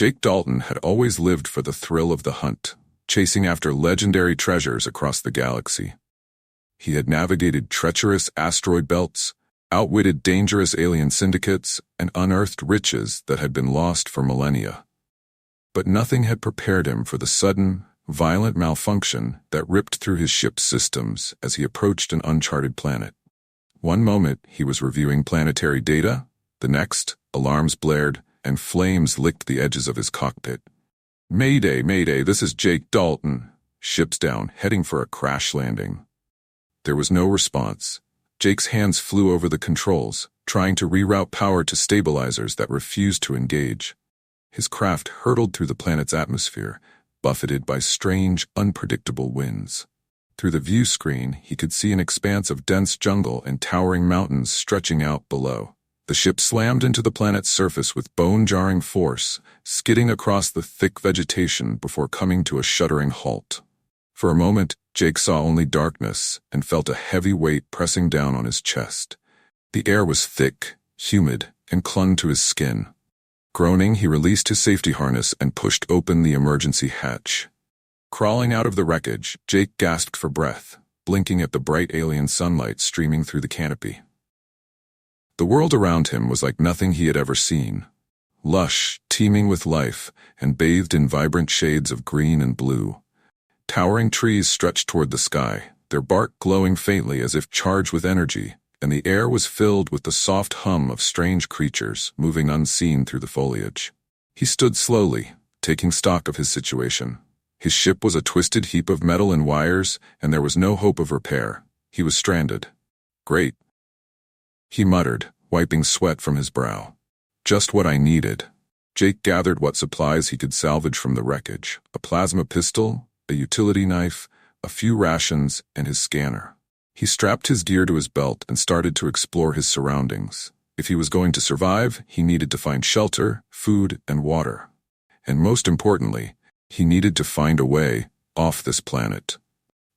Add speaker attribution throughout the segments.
Speaker 1: Jake Dalton had always lived for the thrill of the hunt, chasing after legendary treasures across the galaxy. He had navigated treacherous asteroid belts, outwitted dangerous alien syndicates, and unearthed riches that had been lost for millennia. But nothing had prepared him for the sudden, violent malfunction that ripped through his ship's systems as he approached an uncharted planet. One moment, he was reviewing planetary data. The next, alarms blared, and flames licked the edges of his cockpit. "Mayday, mayday, this is Jake Dalton." Ship's down, heading for a crash landing. There was no response. Jake's hands flew over the controls, trying to reroute power to stabilizers that refused to engage. His craft hurtled through the planet's atmosphere, buffeted by strange, unpredictable winds. Through the view screen, he could see an expanse of dense jungle and towering mountains stretching out below. The ship slammed into the planet's surface with bone-jarring force, skidding across the thick vegetation before coming to a shuddering halt. For a moment, Jake saw only darkness and felt a heavy weight pressing down on his chest. The air was thick, humid, and clung to his skin. Groaning, he released his safety harness and pushed open the emergency hatch. Crawling out of the wreckage, Jake gasped for breath, blinking at the bright alien sunlight streaming through the canopy. The world around him was like nothing he had ever seen. Lush, teeming with life, and bathed in vibrant shades of green and blue. Towering trees stretched toward the sky, their bark glowing faintly as if charged with energy, and the air was filled with the soft hum of strange creatures moving unseen through the foliage. He stood slowly, taking stock of his situation. His ship was a twisted heap of metal and wires, and there was no hope of repair. He was stranded. "Great," he muttered, wiping sweat from his brow. "Just what I needed." Jake gathered what supplies he could salvage from the wreckage: a plasma pistol, a utility knife, a few rations, and his scanner. He strapped his gear to his belt and started to explore his surroundings. If he was going to survive, he needed to find shelter, food, and water. And most importantly, he needed to find a way off this planet.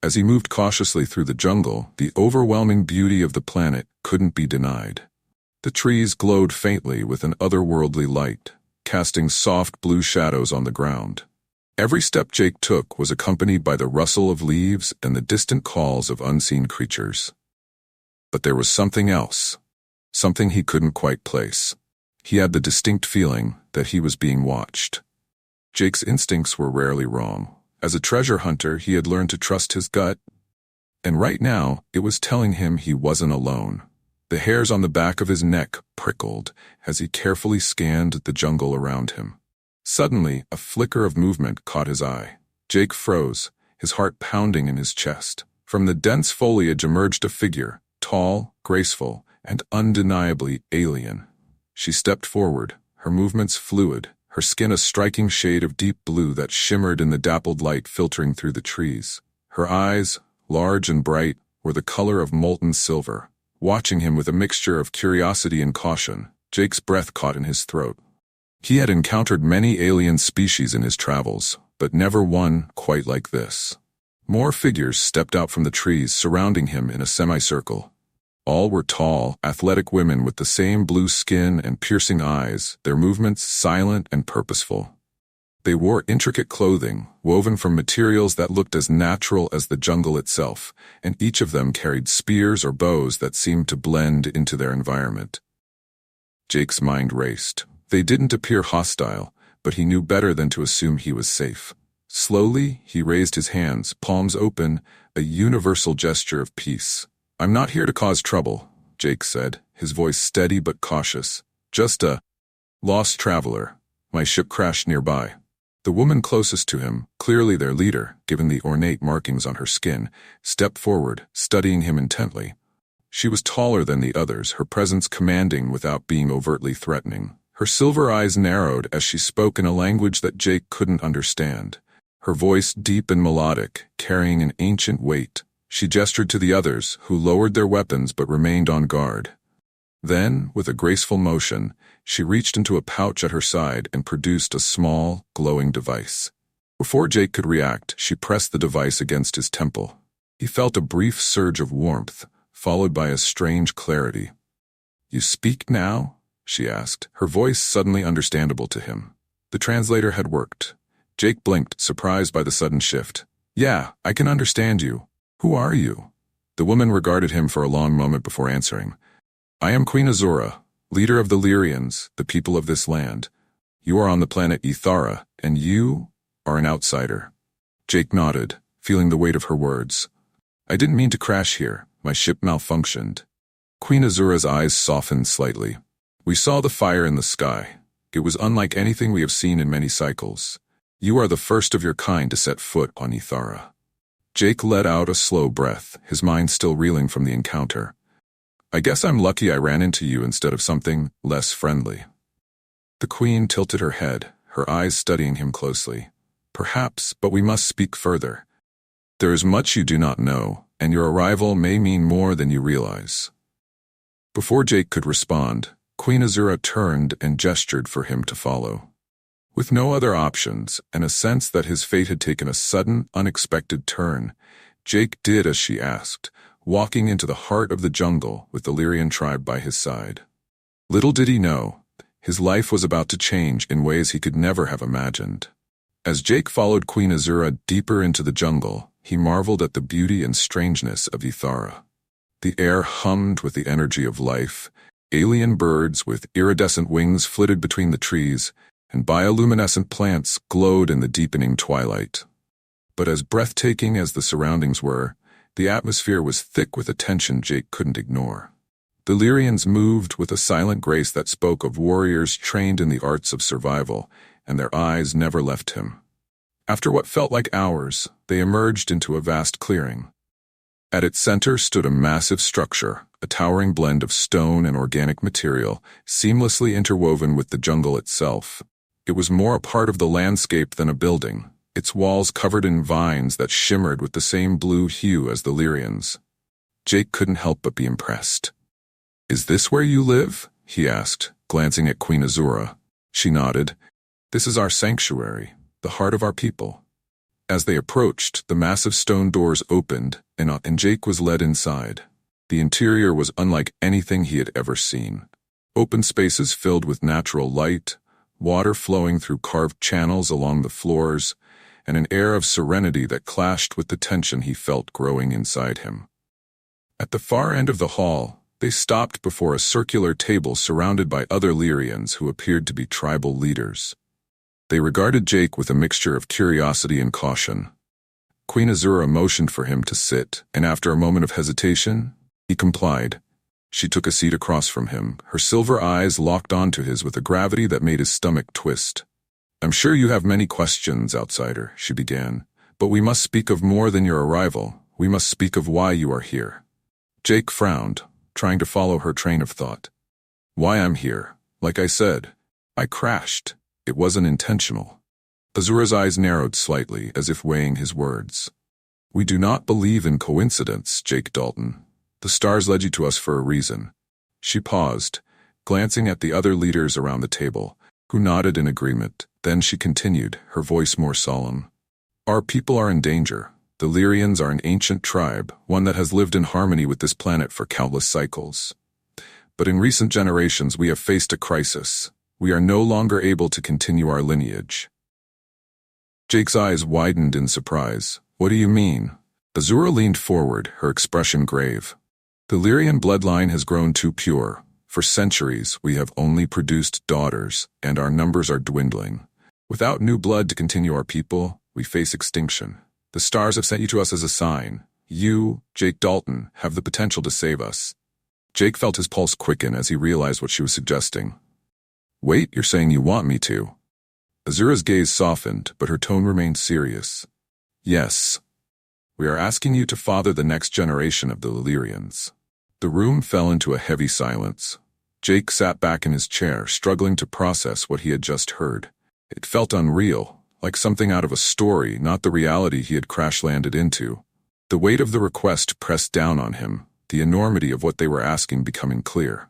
Speaker 1: As he moved cautiously through the jungle, the overwhelming beauty of the planet couldn't be denied. The trees glowed faintly with an otherworldly light, casting soft blue shadows on the ground. Every step Jake took was accompanied by the rustle of leaves and the distant calls of unseen creatures. But there was something else, something he couldn't quite place. He had the distinct feeling that he was being watched. Jake's instincts were rarely wrong. As a treasure hunter, he had learned to trust his gut, and right now it was telling him he wasn't alone. The hairs on the back of his neck prickled as he carefully scanned the jungle around him. Suddenly, a flicker of movement caught his eye. Jake froze, his heart pounding in his chest. From the dense foliage emerged a figure, tall, graceful, and undeniably alien. She stepped forward, her movements fluid, her skin a striking shade of deep blue that shimmered in the dappled light filtering through the trees. Her eyes, large and bright, were the color of molten silver. Watching him with a mixture of curiosity and caution, Jake's breath caught in his throat. He had encountered many alien species in his travels, but never one quite like this. More figures stepped out from the trees surrounding him in a semicircle. All were tall, athletic women with the same blue skin and piercing eyes, their movements silent and purposeful. They wore intricate clothing, woven from materials that looked as natural as the jungle itself, and each of them carried spears or bows that seemed to blend into their environment. Jake's mind raced. They didn't appear hostile, but he knew better than to assume he was safe. Slowly, he raised his hands, palms open, a universal gesture of peace. "I'm not here to cause trouble," Jake said, his voice steady but cautious. "Just a lost traveler. My ship crashed nearby." The woman closest to him, clearly their leader, given the ornate markings on her skin, stepped forward, studying him intently. She was taller than the others, her presence commanding without being overtly threatening. Her silver eyes narrowed as she spoke in a language that Jake couldn't understand. Her voice deep and melodic, carrying an ancient weight. She gestured to the others, who lowered their weapons but remained on guard. Then, with a graceful motion, she reached into a pouch at her side and produced a small, glowing device. Before Jake could react, she pressed the device against his temple. He felt a brief surge of warmth, followed by a strange clarity. "You speak now?" she asked, her voice suddenly understandable to him. The translator had worked. Jake blinked, surprised by the sudden shift. Yeah, I can understand you. Who are you? The woman regarded him for a long moment before answering. I am Queen Azura, leader of the Lians, the people of this land. You are on the planet Ethara, and you are an outsider. Jake nodded, feeling the weight of her words. I didn't mean to crash here. My ship malfunctioned. Queen Azura's eyes softened slightly. We saw the fire in the sky. It was unlike anything we have seen in many cycles. You are the first of your kind to set foot on Ethara. Jake let out a slow breath, his mind still reeling from the encounter. I guess I'm lucky I ran into you instead of something less friendly. The queen tilted her head, her eyes studying him closely. Perhaps, but we must speak further. There is much you do not know, and your arrival may mean more than you realize. Before Jake could respond, Queen Azura turned and gestured for him to follow. With no other options, and a sense that his fate had taken a sudden, unexpected turn, Jake did as she asked, walking into the heart of the jungle with the Lian tribe by his side. Little did he know, his life was about to change in ways he could never have imagined. As Jake followed Queen Azura deeper into the jungle, he marveled at the beauty and strangeness of Ethara. The air hummed with the energy of life, alien birds with iridescent wings flitted between the trees, and bioluminescent plants glowed in the deepening twilight. But as breathtaking as the surroundings were, the atmosphere was thick with a tension Jake couldn't ignore. The Lians moved with a silent grace that spoke of warriors trained in the arts of survival, and their eyes never left him. After what felt like hours, they emerged into a vast clearing. At its center stood a massive structure, a towering blend of stone and organic material, seamlessly interwoven with the jungle itself. It was more a part of the landscape than a building, its walls covered in vines that shimmered with the same blue hue as the Lians. Jake couldn't help but be impressed. Is this where you live? He asked, glancing at Queen Azura. She nodded. This is our sanctuary, the heart of our people. As they approached, the massive stone doors opened, and Jake was led inside. The interior was unlike anything he had ever seen. Open spaces filled with natural light, water flowing through carved channels along the floors, and an air of serenity that clashed with the tension he felt growing inside him. At the far end of the hall, they stopped before a circular table surrounded by other Lians who appeared to be tribal leaders. They regarded Jake with a mixture of curiosity and caution. Queen Azura motioned for him to sit, and after a moment of hesitation, he complied. She took a seat across from him, her silver eyes locked onto his with a gravity that made his stomach twist. I'm sure you have many questions, outsider, she began, but we must speak of more than your arrival. We must speak of why you are here. Jake frowned, trying to follow her train of thought. Why I'm here. Like I said, I crashed. It wasn't intentional. Azura's eyes narrowed slightly, as if weighing his words. We do not believe in coincidence, Jake Dalton. The stars led you to us for a reason. She paused, glancing at the other leaders around the table, who nodded in agreement. Then she continued, her voice more solemn. Our people are in danger. The Lians are an ancient tribe, one that has lived in harmony with this planet for countless cycles. But in recent generations we have faced a crisis. We are no longer able to continue our lineage. Jake's eyes widened in surprise. What do you mean? Azura leaned forward, her expression grave. The Lian bloodline has grown too pure. For centuries, we have only produced daughters, and our numbers are dwindling. Without new blood to continue our people, we face extinction. The stars have sent you to us as a sign. You, Jake Dalton, have the potential to save us. Jake felt his pulse quicken as he realized what she was suggesting. Wait, you're saying you want me to? Azura's gaze softened, but her tone remained serious. Yes. We are asking you to father the next generation of the Lians. The room fell into a heavy silence. Jake sat back in his chair, struggling to process what he had just heard. It felt unreal, like something out of a story, not the reality he had crash-landed into. The weight of the request pressed down on him, the enormity of what they were asking becoming clear.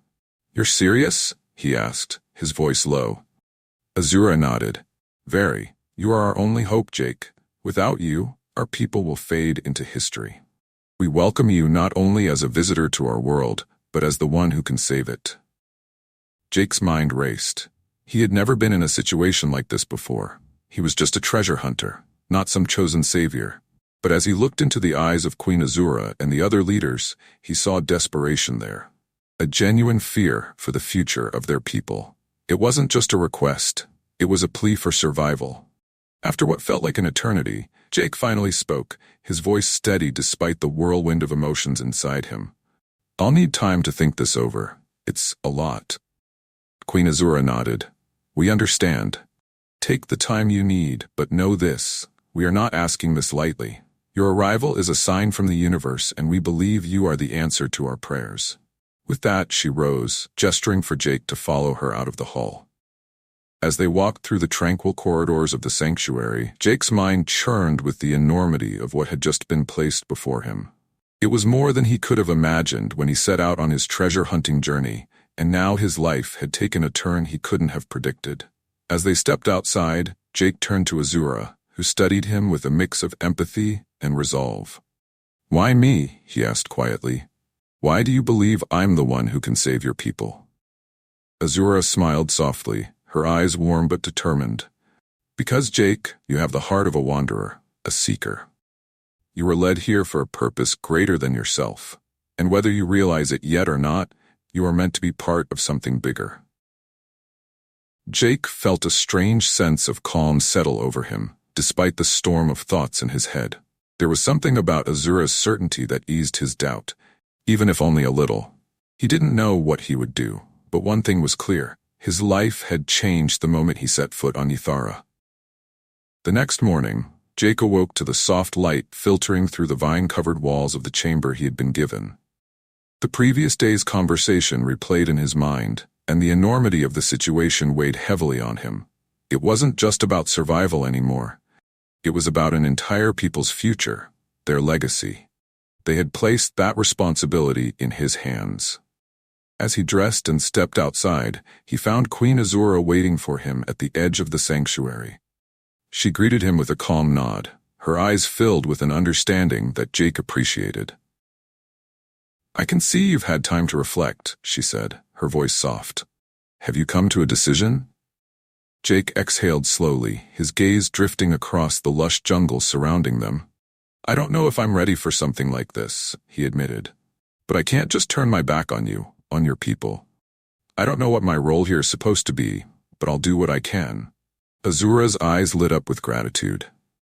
Speaker 1: You're serious? He asked, his voice low. Azura nodded. Very. You are our only hope, Jake. Without you, our people will fade into history. We welcome you not only as a visitor to our world, but as the one who can save it. Jake's mind raced. He had never been in a situation like this before. He was just a treasure hunter, not some chosen savior. But as he looked into the eyes of Queen Azura and the other leaders, he saw desperation there. A genuine fear for the future of their people. It wasn't just a request, it was a plea for survival. After what felt like an eternity, Jake finally spoke, his voice steady despite the whirlwind of emotions inside him. "I'll need time to think this over. It's a lot." Queen Azura nodded. "We understand. Take the time you need, but know this, we are not asking this lightly. Your arrival is a sign from the universe, and we believe you are the answer to our prayers." With that, she rose, gesturing for Jake to follow her out of the hall. As they walked through the tranquil corridors of the sanctuary, Jake's mind churned with the enormity of what had just been placed before him. It was more than he could have imagined when he set out on his treasure-hunting journey, and now his life had taken a turn he couldn't have predicted. As they stepped outside, Jake turned to Azura, who studied him with a mix of empathy and resolve. "Why me?" he asked quietly. "Why do you believe I'm the one who can save your people?" Azura smiled softly, her eyes warm but determined. "Because, Jake, you have the heart of a wanderer, a seeker. You were led here for a purpose greater than yourself, and whether you realize it yet or not, you are meant to be part of something bigger." Jake felt a strange sense of calm settle over him, despite the storm of thoughts in his head. There was something about Azura's certainty that eased his doubt, even if only a little. He didn't know what he would do, but one thing was clear. His life had changed the moment he set foot on Ethara. The next morning, Jake awoke to the soft light filtering through the vine-covered walls of the chamber he had been given. The previous day's conversation replayed in his mind, and the enormity of the situation weighed heavily on him. It wasn't just about survival anymore. It was about an entire people's future, their legacy. They had placed that responsibility in his hands. As he dressed and stepped outside, he found Queen Azura waiting for him at the edge of the sanctuary. She greeted him with a calm nod, her eyes filled with an understanding that Jake appreciated. "I can see you've had time to reflect," she said, her voice soft. "Have you come to a decision?" Jake exhaled slowly, his gaze drifting across the lush jungle surrounding them. "I don't know if I'm ready for something like this," he admitted. "But I can't just turn my back on you, on your people. I don't know what my role here is supposed to be, but I'll do what I can." Azura's eyes lit up with gratitude.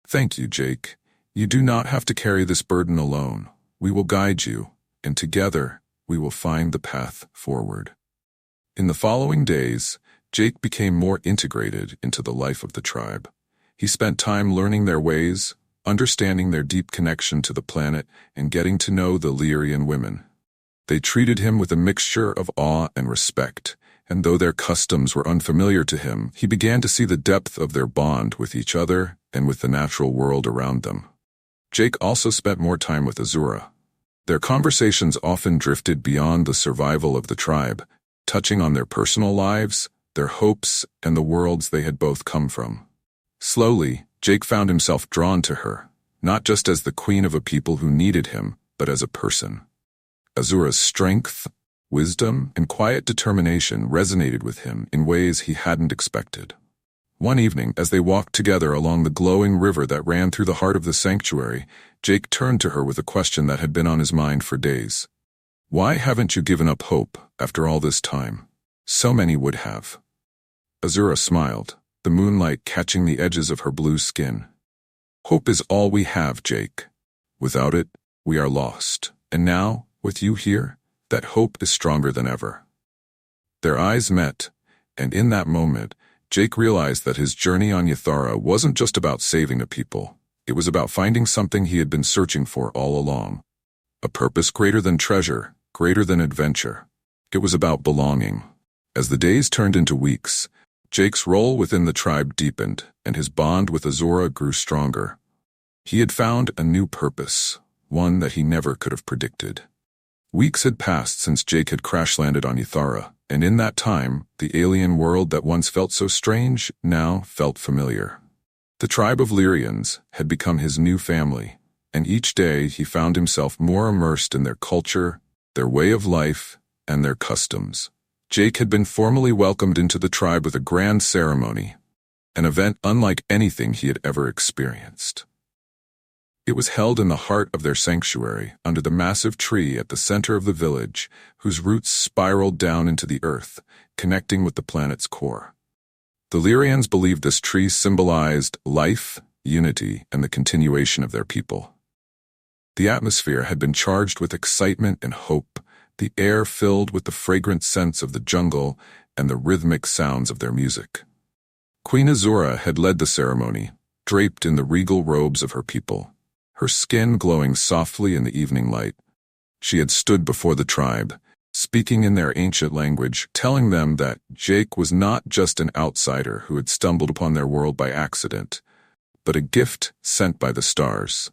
Speaker 1: "Thank you, Jake. You do not have to carry this burden alone. We will guide you, and together, we will find the path forward." In the following days, Jake became more integrated into the life of the tribe. He spent time learning their ways, understanding their deep connection to the planet, and getting to know the Lian women. They treated him with a mixture of awe and respect, and though their customs were unfamiliar to him, he began to see the depth of their bond with each other and with the natural world around them. Jake also spent more time with Azura. Their conversations often drifted beyond the survival of the tribe, touching on their personal lives, their hopes, and the worlds they had both come from. Slowly, Jake found himself drawn to her, not just as the queen of a people who needed him, but as a person. Azura's strength, wisdom, and quiet determination resonated with him in ways he hadn't expected. One evening, as they walked together along the glowing river that ran through the heart of the sanctuary, Jake turned to her with a question that had been on his mind for days. "Why haven't you given up hope after all this time? So many would have." Azura smiled, the moonlight catching the edges of her blue skin. "Hope is all we have, Jake. Without it, we are lost. And now, with you here, that hope is stronger than ever." Their eyes met, and in that moment, Jake realized that his journey on Ethara wasn't just about saving a people. It was about finding something he had been searching for all along. A purpose greater than treasure, greater than adventure. It was about belonging. As the days turned into weeks, Jake's role within the tribe deepened, and his bond with Azura grew stronger. He had found a new purpose, one that he never could have predicted. Weeks had passed since Jake had crash-landed on Ethara, and in that time, the alien world that once felt so strange now felt familiar. The tribe of Lians had become his new family, and each day he found himself more immersed in their culture, their way of life, and their customs. Jake had been formally welcomed into the tribe with a grand ceremony, an event unlike anything he had ever experienced. It was held in the heart of their sanctuary, under the massive tree at the center of the village, whose roots spiraled down into the earth, connecting with the planet's core. The Lians believed this tree symbolized life, unity, and the continuation of their people. The atmosphere had been charged with excitement and hope, the air filled with the fragrant scents of the jungle and the rhythmic sounds of their music. Queen Azura had led the ceremony, draped in the regal robes of her people, her skin glowing softly in the evening light. She had stood before the tribe, speaking in their ancient language, telling them that Jake was not just an outsider who had stumbled upon their world by accident, but a gift sent by the stars.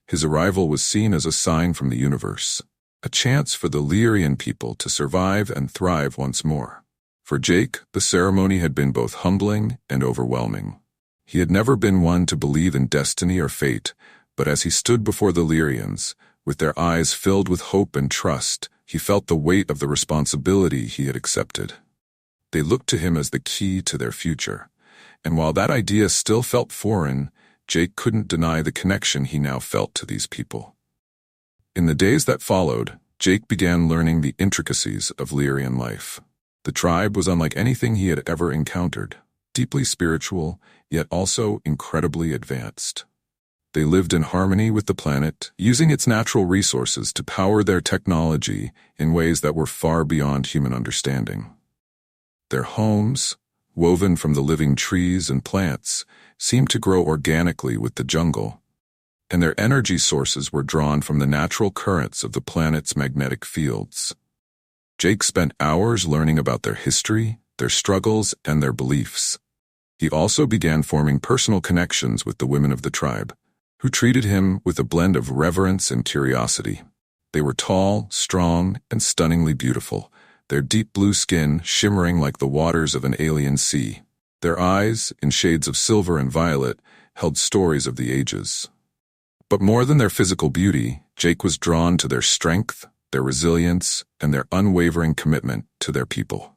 Speaker 1: His arrival was seen as a sign from the universe, a chance for the Lian people to survive and thrive once more. For Jake, the ceremony had been both humbling and overwhelming. He had never been one to believe in destiny or fate, but as he stood before the Lians, with their eyes filled with hope and trust, he felt the weight of the responsibility he had accepted. They looked to him as the key to their future, and while that idea still felt foreign, Jake couldn't deny the connection he now felt to these people. In the days that followed, Jake began learning the intricacies of Lian life. The tribe was unlike anything he had ever encountered, deeply spiritual, yet also incredibly advanced. They lived in harmony with the planet, using its natural resources to power their technology in ways that were far beyond human understanding. Their homes, woven from the living trees and plants, seemed to grow organically with the jungle, and their energy sources were drawn from the natural currents of the planet's magnetic fields. Jake spent hours learning about their history, their struggles, and their beliefs. He also began forming personal connections with the women of the tribe, who treated him with a blend of reverence and curiosity. They were tall, strong, and stunningly beautiful, their deep blue skin shimmering like the waters of an alien sea. Their eyes, in shades of silver and violet, held stories of the ages. But more than their physical beauty, Jake was drawn to their strength, their resilience, and their unwavering commitment to their people.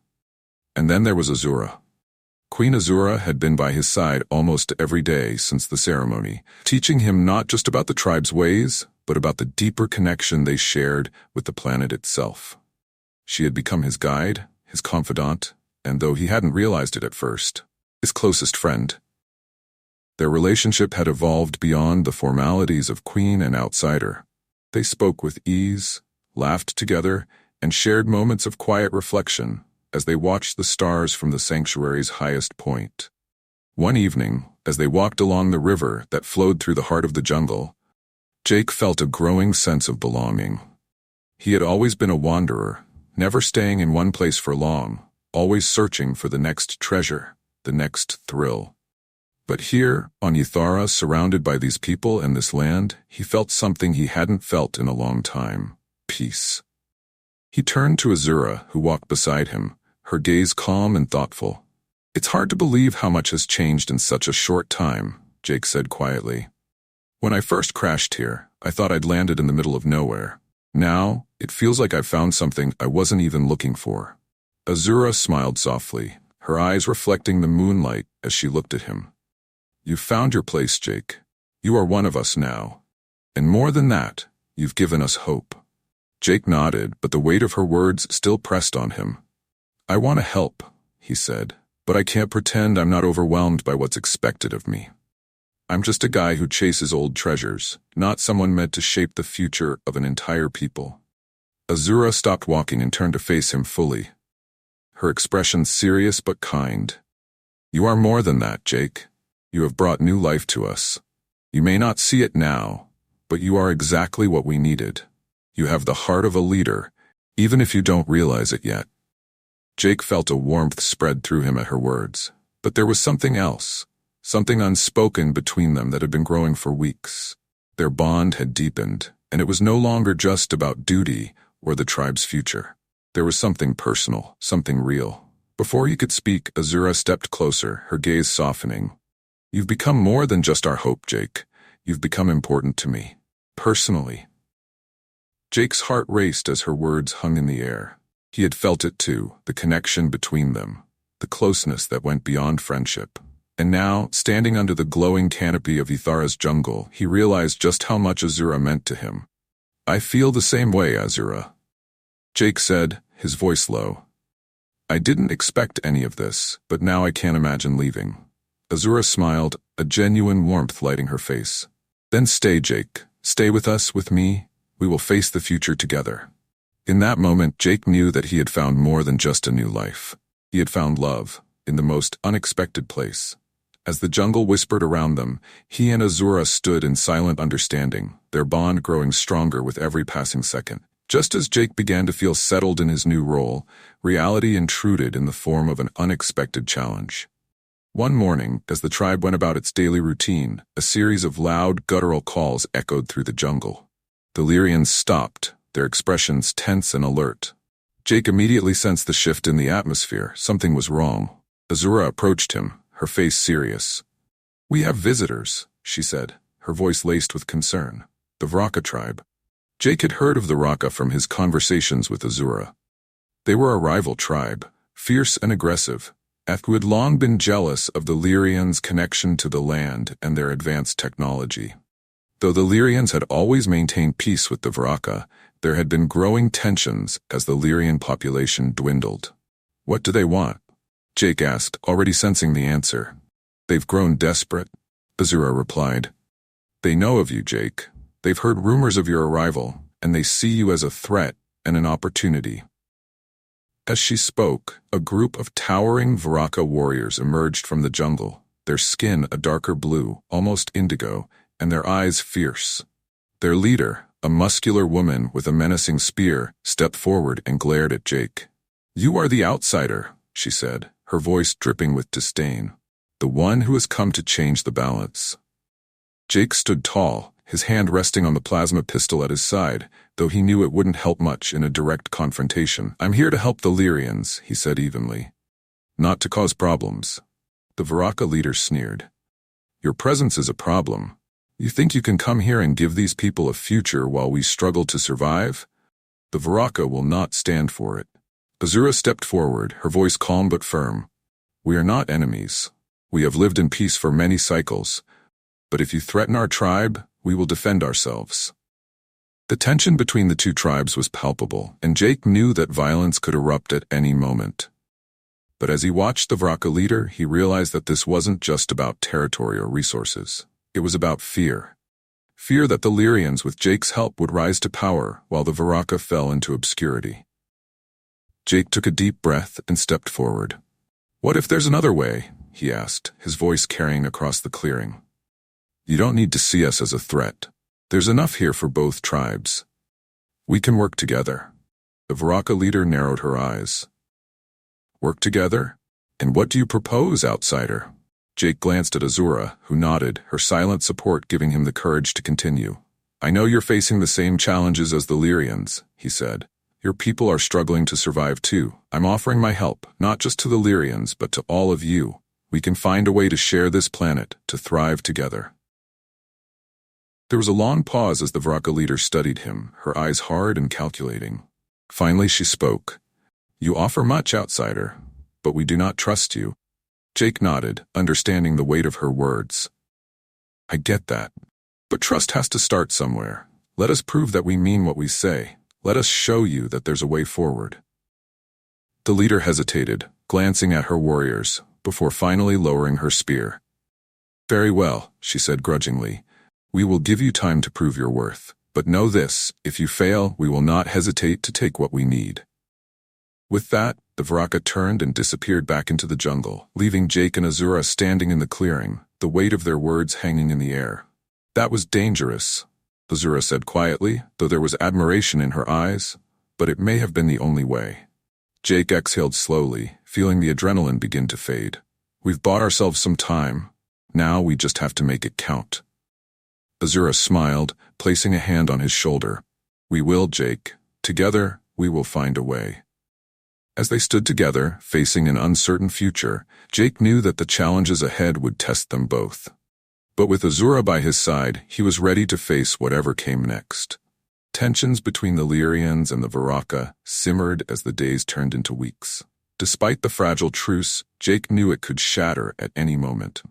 Speaker 1: And then there was Azura. Queen Azura had been by his side almost every day since the ceremony, teaching him not just about the tribe's ways, but about the deeper connection they shared with the planet itself. She had become his guide, his confidant, and though he hadn't realized it at first, his closest friend. Their relationship had evolved beyond the formalities of queen and outsider. They spoke with ease, laughed together, and shared moments of quiet reflection as they watched the stars from the sanctuary's highest point. One evening, as they walked along the river that flowed through the heart of the jungle, Jake felt a growing sense of belonging. He had always been a wanderer, never staying in one place for long, always searching for the next treasure, the next thrill. But here, on Ethara, surrounded by these people and this land, he felt something he hadn't felt in a long time: peace. He turned to Azura, who walked beside him, her gaze calm and thoughtful. "It's hard to believe how much has changed in such a short time," Jake said quietly. "When I first crashed here, I thought I'd landed in the middle of nowhere. Now, it feels like I've found something I wasn't even looking for." Azura smiled softly, her eyes reflecting the moonlight as she looked at him. "You've found your place, Jake. You are one of us now. And more than that, you've given us hope." Jake nodded, but the weight of her words still pressed on him. "I want to help," he said, "but I can't pretend I'm not overwhelmed by what's expected of me. I'm just a guy who chases old treasures, not someone meant to shape the future of an entire people." Azura stopped walking and turned to face him fully, her expression serious but kind. "You are more than that, Jake. You have brought new life to us. You may not see it now, but you are exactly what we needed. You have the heart of a leader, even if you don't realize it yet." Jake felt a warmth spread through him at her words, but there was something else, something unspoken between them that had been growing for weeks. Their bond had deepened, and it was no longer just about duty or the tribe's future. There was something personal, something real. Before he could speak, Azura stepped closer, her gaze softening. "You've become more than just our hope, Jake. You've become important to me, personally." Jake's heart raced as her words hung in the air. He had felt it too, the connection between them, the closeness that went beyond friendship. And now, standing under the glowing canopy of Ethara's jungle, he realized just how much Azura meant to him. "I feel the same way, Azura," Jake said, his voice low. "I didn't expect any of this, but now I can't imagine leaving." Azura smiled, a genuine warmth lighting her face. "Then stay, Jake. Stay with us, with me. We will face the future together." In that moment, Jake knew that he had found more than just a new life. He had found love, in the most unexpected place. As the jungle whispered around them, he and Azura stood in silent understanding, their bond growing stronger with every passing second. Just as Jake began to feel settled in his new role, reality intruded in the form of an unexpected challenge. One morning, as the tribe went about its daily routine, a series of loud, guttural calls echoed through the jungle. The Lians stopped, their expressions tense and alert. Jake immediately sensed the shift in the atmosphere. Something was wrong. Azura approached him, her face serious. "We have visitors," she said, her voice laced with concern. "The Vraka tribe." Jake had heard of the Vraka from his conversations with Azura. They were a rival tribe, fierce and aggressive, who had long been jealous of the Lians' connection to the land and their advanced technology. Though the Lians had always maintained peace with the Vraka, there had been growing tensions as the Lian population dwindled. "What do they want?" Jake asked, already sensing the answer. "They've grown desperate," Azura replied. "They know of you, Jake. They've heard rumors of your arrival, and they see you as a threat and an opportunity." As she spoke, a group of towering Vraka warriors emerged from the jungle, their skin a darker blue, almost indigo, and their eyes fierce. Their leader, a muscular woman with a menacing spear, stepped forward and glared at Jake. "You are the outsider," she said, her voice dripping with disdain. "The one who has come to change the balance." Jake stood tall, his hand resting on the plasma pistol at his side, though he knew it wouldn't help much in a direct confrontation. "I'm here to help the Lians," he said evenly. "Not to cause problems." The Vraka leader sneered. "Your presence is a problem. You think you can come here and give these people a future while we struggle to survive? The Vraka will not stand for it." Azura stepped forward, her voice calm but firm. "We are not enemies. We have lived in peace for many cycles. But if you threaten our tribe, we will defend ourselves." The tension between the two tribes was palpable, and Jake knew that violence could erupt at any moment. But as he watched the Vraka leader, he realized that this wasn't just about territory or resources. It was about fear. Fear that the Lians, with Jake's help, would rise to power while the Vraka fell into obscurity. Jake took a deep breath and stepped forward. "What if there's another way?" he asked, his voice carrying across the clearing. "You don't need to see us as a threat. There's enough here for both tribes. We can work together." The Vraka leader narrowed her eyes. "Work together? And what do you propose, outsider?" Jake glanced at Azura, who nodded, her silent support giving him the courage to continue. "I know you're facing the same challenges as the Lians," he said. "Your people are struggling to survive too. I'm offering my help, not just to the Lians, but to all of you. We can find a way to share this planet, to thrive together." There was a long pause as the Vraka leader studied him, her eyes hard and calculating. Finally she spoke. "You offer much, outsider, but we do not trust you." Jake nodded, understanding the weight of her words. "I get that. But trust has to start somewhere. Let us prove that we mean what we say. Let us show you that there's a way forward." The leader hesitated, glancing at her warriors, before finally lowering her spear. "Very well," she said grudgingly. "We will give you time to prove your worth. But know this, if you fail, we will not hesitate to take what we need." With that, the Vraka turned and disappeared back into the jungle, leaving Jake and Azura standing in the clearing, the weight of their words hanging in the air. "That was dangerous," Ethara said quietly, though there was admiration in her eyes, "but it may have been the only way." Jake exhaled slowly, feeling the adrenaline begin to fade. "We've bought ourselves some time. Now we just have to make it count." Ethara smiled, placing a hand on his shoulder. "We will, Jake. Together, we will find a way." As they stood together, facing an uncertain future, Jake knew that the challenges ahead would test them both. But with Ethara by his side, he was ready to face whatever came next. Tensions between the Lians and the Varaka simmered as the days turned into weeks. Despite the fragile truce, Jake knew it could shatter at any moment.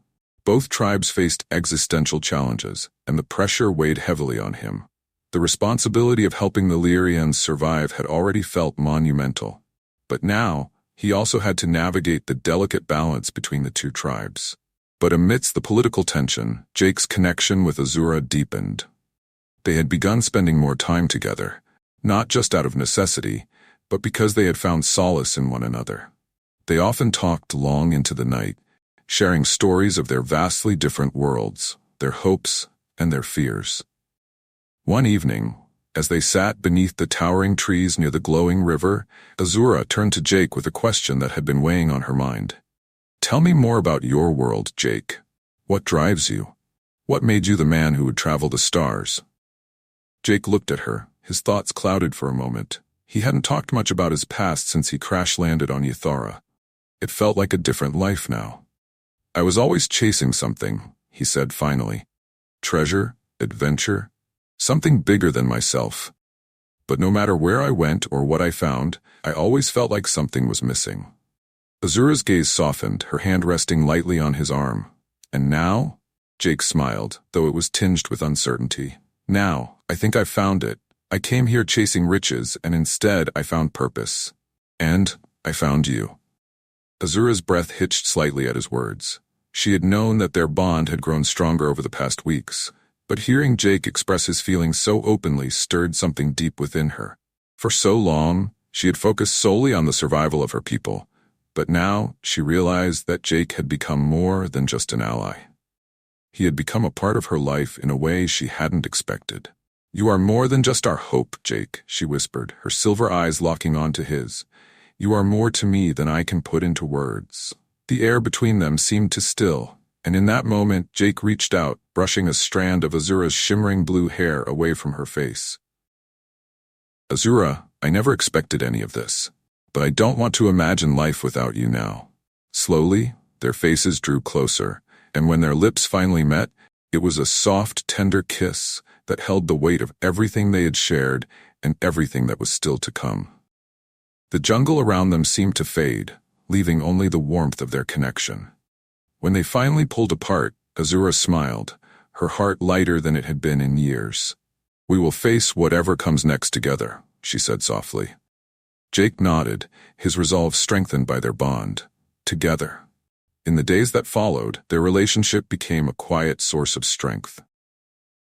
Speaker 1: Both tribes faced existential challenges, and the pressure weighed heavily on him. The responsibility of helping the Lians survive had already felt monumental. But now, he also had to navigate the delicate balance between the two tribes. But amidst the political tension, Jake's connection with Azura deepened. They had begun spending more time together, not just out of necessity, but because they had found solace in one another. They often talked long into the night, sharing stories of their vastly different worlds, their hopes, and their fears. One evening, as they sat beneath the towering trees near the glowing river, Azura turned to Jake with a question that had been weighing on her mind. "Tell me more about your world, Jake. What drives you? What made you the man who would travel the stars?" Jake looked at her, his thoughts clouded for a moment. He hadn't talked much about his past since he crash-landed on Ethara. It felt like a different life now. "I was always chasing something," he said finally. "Treasure, adventure, something bigger than myself. But no matter where I went or what I found, I always felt like something was missing." Azura's gaze softened, her hand resting lightly on his arm. "And now?" Jake smiled, though it was tinged with uncertainty. "Now, I think I've found it. I came here chasing riches, and instead I found purpose. And I found you." Azura's breath hitched slightly at his words. She had known that their bond had grown stronger over the past weeks, but hearing Jake express his feelings so openly stirred something deep within her. For so long, she had focused solely on the survival of her people, but now she realized that Jake had become more than just an ally. He had become a part of her life in a way she hadn't expected. "You are more than just our hope, Jake," she whispered, her silver eyes locking onto his. "You are more to me than I can put into words." The air between them seemed to still, and in that moment Jake reached out, brushing a strand of Azura's shimmering blue hair away from her face. "Azura, I never expected any of this, but I don't want to imagine life without you now." Slowly, their faces drew closer, and when their lips finally met, it was a soft, tender kiss that held the weight of everything they had shared and everything that was still to come. The jungle around them seemed to fade, leaving only the warmth of their connection. When they finally pulled apart, Azura smiled, her heart lighter than it had been in years. "We will face whatever comes next together," she said softly. Jake nodded, his resolve strengthened by their bond. Together. In the days that followed, their relationship became a quiet source of strength.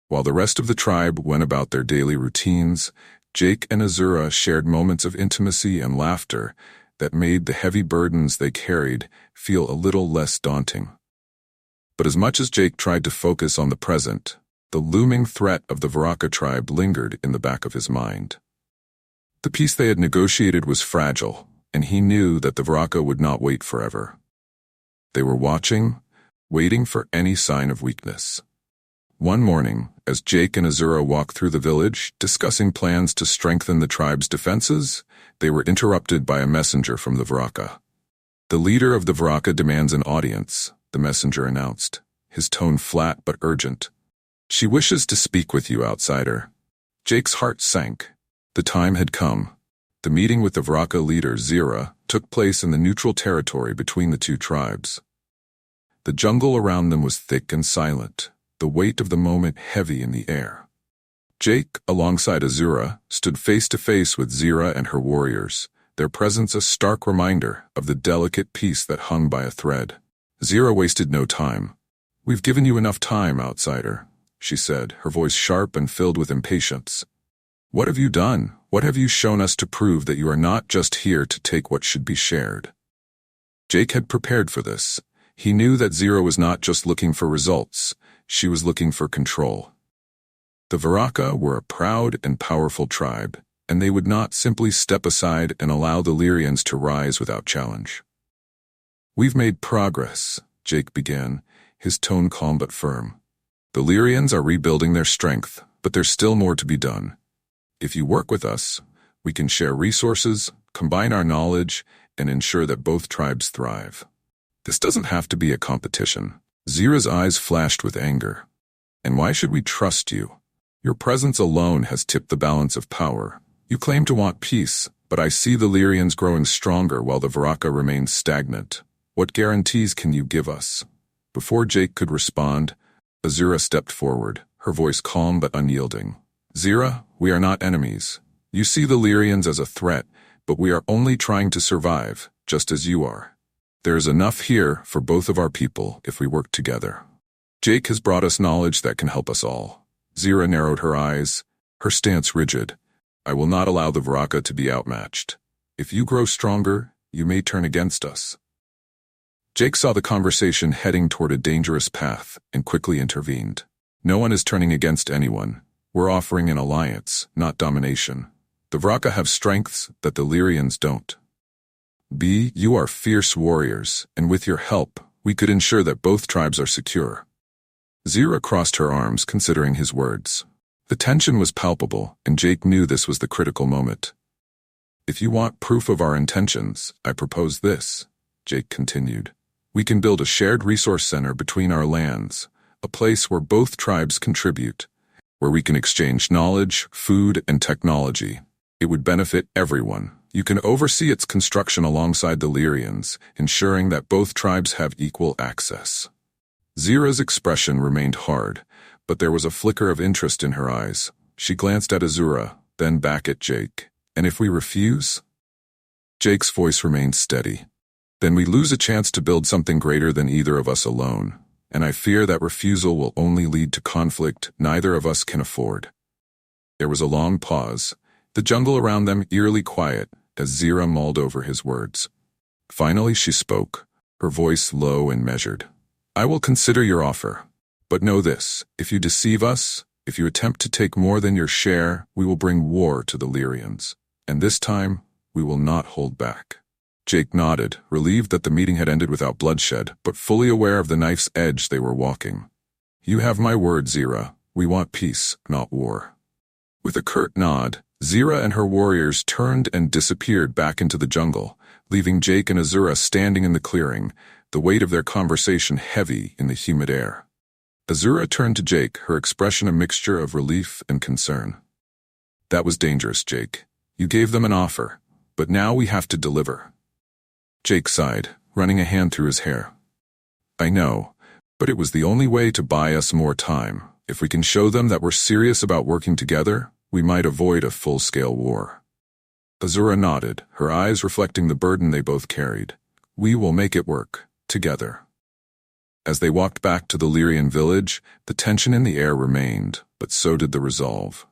Speaker 1: While the rest of the tribe went about their daily routines, Jake and Azura shared moments of intimacy and laughter that made the heavy burdens they carried feel a little less daunting. But as much as Jake tried to focus on the present, the looming threat of the Varaka tribe lingered in the back of his mind. The peace they had negotiated was fragile, and he knew that the Varaka would not wait forever. They were watching, waiting for any sign of weakness. One morning, as Jake and Azura walked through the village, discussing plans to strengthen the tribe's defenses, they were interrupted by a messenger from the Varaka. "The leader of the Varaka demands an audience," the messenger announced, his tone flat but urgent. "She wishes to speak with you, outsider." Jake's heart sank. The time had come. The meeting with the Varaka leader, Zira, took place in the neutral territory between the two tribes. The jungle around them was thick and silent, the weight of the moment heavy in the air. Jake, alongside Azura, stood face to face with Zira and her warriors, their presence a stark reminder of the delicate peace that hung by a thread. Zira wasted no time. "We've given you enough time, outsider," she said, her voice sharp and filled with impatience. "What have you done? What have you shown us to prove that you are not just here to take what should be shared?" Jake had prepared for this. He knew that Zira was not just looking for results, she was looking for control. The Varaka were a proud and powerful tribe, and they would not simply step aside and allow the Lians to rise without challenge. "We've made progress," Jake began, his tone calm but firm. "The Lians are rebuilding their strength, but there's still more to be done. If you work with us, we can share resources, combine our knowledge, and ensure that both tribes thrive. This doesn't have to be a competition." Zira's eyes flashed with anger. "And why should we trust you? Your presence alone has tipped the balance of power. You claim to want peace, but I see the Lians growing stronger while the Varaka remains stagnant. What guarantees can you give us?" Before Jake could respond, Ethara stepped forward, her voice calm but unyielding. "Ethara, we are not enemies. You see the Lians as a threat, but we are only trying to survive, just as you are. There is enough here for both of our people if we work together. Jake has brought us knowledge that can help us all." Ethara narrowed her eyes, her stance rigid. "I will not allow the Varaka to be outmatched. If you grow stronger, you may turn against us." Jake saw the conversation heading toward a dangerous path and quickly intervened. "No one is turning against anyone. We're offering an alliance, not domination. The Varaka have strengths that the Lians don't. You are fierce warriors, and with your help, we could ensure that both tribes are secure." Ethara crossed her arms, considering his words. The tension was palpable, and Jake knew this was the critical moment. "If you want proof of our intentions, I propose this," Jake continued. "We can build a shared resource center between our lands, a place where both tribes contribute, where we can exchange knowledge, food, and technology. It would benefit everyone. You can oversee its construction alongside the Lians, ensuring that both tribes have equal access." Ethara's expression remained hard, but there was a flicker of interest in her eyes. She glanced at Ethara, then back at Jake. "And if we refuse?" Jake's voice remained steady. "Then we lose a chance to build something greater than either of us alone, and I fear that refusal will only lead to conflict neither of us can afford." There was a long pause, the jungle around them eerily quiet as Ethara mulled over his words. Finally she spoke, her voice low and measured. "I will consider your offer. But know this, if you deceive us, if you attempt to take more than your share, we will bring war to the Lians. And this time, we will not hold back." Jake nodded, relieved that the meeting had ended without bloodshed, but fully aware of the knife's edge they were walking. "You have my word, Ethara. We want peace, not war." With a curt nod, Ethara and her warriors turned and disappeared back into the jungle, leaving Jake and Ethara standing in the clearing, the weight of their conversation heavy in the humid air. Ethara turned to Jake, her expression a mixture of relief and concern. "That was dangerous, Jake. You gave them an offer, but now we have to deliver." Jake sighed, running a hand through his hair. "I know, but it was the only way to buy us more time. If we can show them that we're serious about working together, we might avoid a full-scale war." Ethara nodded, her eyes reflecting the burden they both carried. "We will make it work, together." As they walked back to the Lian village, the tension in the air remained, but so did the resolve.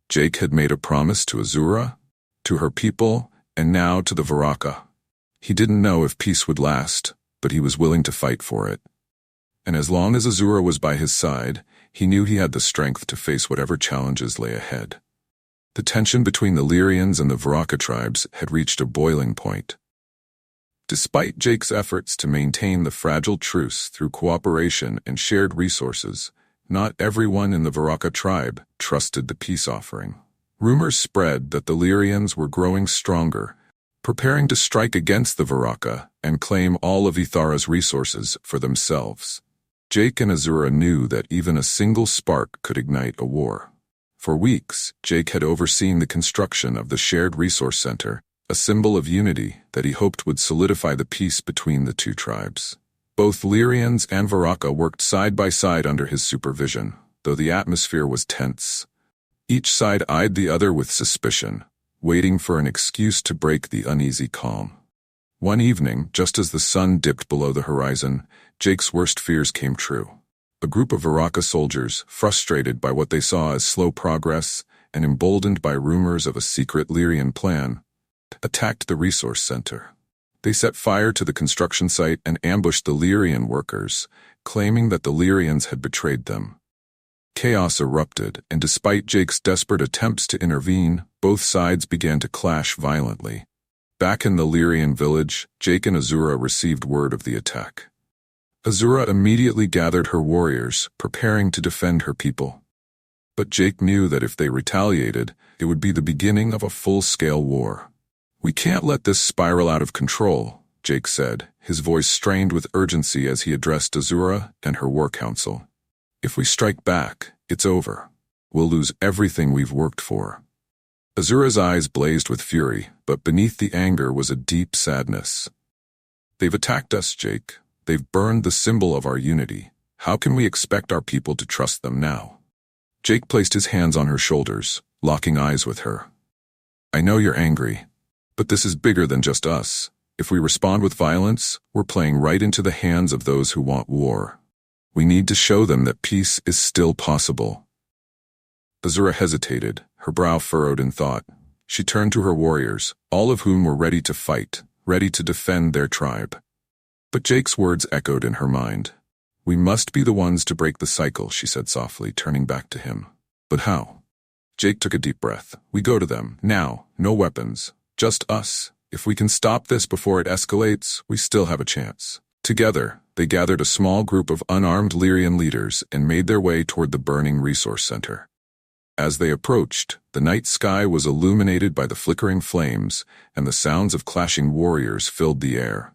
Speaker 1: Jake had made a promise to Ethara, to her people, and now to the Varaka. He didn't know if peace would last, but he was willing to fight for it. And as long as Ethara was by his side, he knew he had the strength to face whatever challenges lay ahead. The tension between the Lians and the Varaka tribes had reached a boiling point. Despite Jake's efforts to maintain the fragile truce through cooperation and shared resources, not everyone in the Varaka tribe trusted the peace offering. Rumors spread that the Lians were growing stronger, preparing to strike against the Varaka and claim all of Ethara's resources for themselves. Jake and Ethara knew that even a single spark could ignite a war. For weeks, Jake had overseen the construction of the Shared Resource Center, a symbol of unity that he hoped would solidify the peace between the two tribes. Both Lians and Varaka worked side by side under his supervision, though the atmosphere was tense. Each side eyed the other with suspicion, waiting for an excuse to break the uneasy calm. One evening, just as the sun dipped below the horizon, Jake's worst fears came true. A group of Varaka soldiers, frustrated by what they saw as slow progress and emboldened by rumors of a secret Lian plan, attacked the resource center. They set fire to the construction site and ambushed the Lian workers, claiming that the Lians had betrayed them. Chaos erupted, and despite Jake's desperate attempts to intervene, both sides began to clash violently. Back in the Lian village, Jake and Ethara received word of the attack. Ethara immediately gathered her warriors, preparing to defend her people. But Jake knew that if they retaliated, it would be the beginning of a full-scale war. "We can't let this spiral out of control," Jake said, his voice strained with urgency as he addressed Ethara and her war council. "If we strike back, it's over. We'll lose everything we've worked for." Azura's eyes blazed with fury, but beneath the anger was a deep sadness. "They've attacked us, Jake. They've burned the symbol of our unity. How can we expect our people to trust them now?" Jake placed his hands on her shoulders, locking eyes with her. "I know you're angry, but this is bigger than just us. If we respond with violence, we're playing right into the hands of those who want war. We need to show them that peace is still possible." Azura hesitated, her brow furrowed in thought. She turned to her warriors, all of whom were ready to fight, ready to defend their tribe. But Jake's words echoed in her mind. "We must be the ones to break the cycle," she said softly, turning back to him. "But how?" Jake took a deep breath. "We go to them, now, no weapons, just us. If we can stop this before it escalates, we still have a chance." Together, they gathered a small group of unarmed Lian leaders and made their way toward the burning resource center. As they approached, the night sky was illuminated by the flickering flames, and the sounds of clashing warriors filled the air.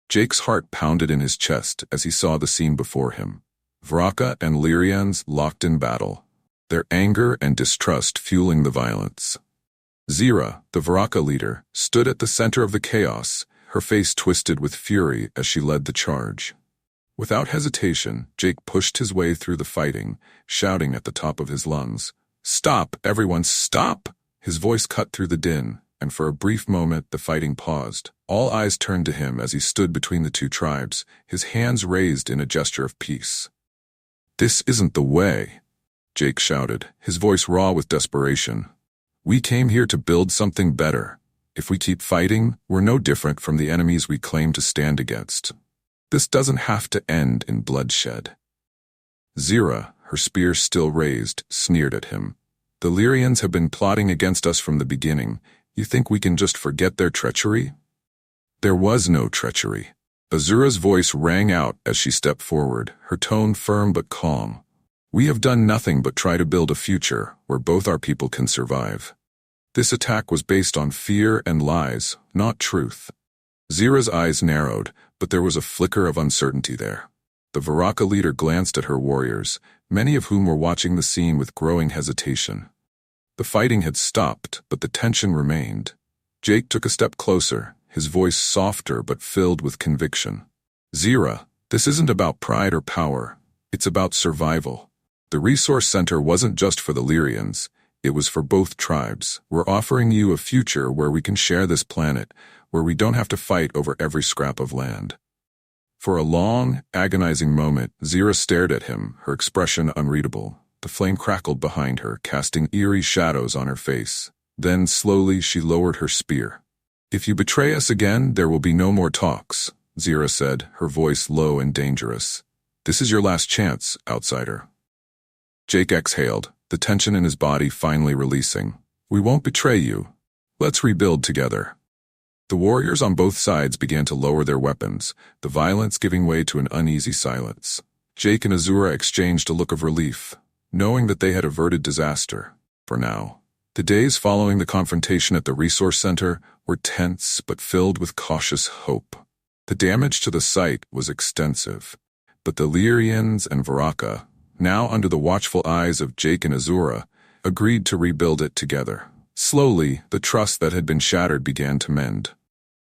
Speaker 1: Jake's heart pounded in his chest as he saw the scene before him. Vraka and Lians locked in battle, their anger and distrust fueling the violence. Zira, the Vraka leader, stood at the center of the chaos, her face twisted with fury as she led the charge. Without hesitation, Jake pushed his way through the fighting, shouting at the top of his lungs, "Stop, everyone, stop!" His voice cut through the din, and for a brief moment the fighting paused. All eyes turned to him as he stood between the two tribes, his hands raised in a gesture of peace. "This isn't the way," Jake shouted, his voice raw with desperation. "We came here to build something better. If we keep fighting, we're no different from the enemies we claim to stand against. This doesn't have to end in bloodshed." Zira, her spear still raised, sneered at him. "The Lians have been plotting against us from the beginning. You think we can just forget their treachery?" "There was no treachery." Azura's voice rang out as she stepped forward, her tone firm but calm. "We have done nothing but try to build a future where both our people can survive. This attack was based on fear and lies, not truth." Zira's eyes narrowed, but there was a flicker of uncertainty there. The Vraka leader glanced at her warriors, many of whom were watching the scene with growing hesitation. The fighting had stopped, but the tension remained. Jake took a step closer, his voice softer but filled with conviction. "Zira, this isn't about pride or power. It's about survival. The resource center wasn't just for the Lians. It was for both tribes. We're offering you a future where we can share this planet, where we don't have to fight over every scrap of land." For a long, agonizing moment, Zira stared at him, her expression unreadable. The flame crackled behind her, casting eerie shadows on her face. Then, slowly, she lowered her spear. "If you betray us again, there will be no more talks," Zira said, her voice low and dangerous. "This is your last chance, outsider." Jake exhaled, the tension in his body finally releasing. "We won't betray you. Let's rebuild together." The warriors on both sides began to lower their weapons, the violence giving way to an uneasy silence. Jake and Azura exchanged a look of relief, knowing that they had averted disaster, for now. The days following the confrontation at the resource center were tense but filled with cautious hope. The damage to the site was extensive, but the Lians and Vraka, now under the watchful eyes of Jake and Azura, agreed to rebuild it together. Slowly, the trust that had been shattered began to mend.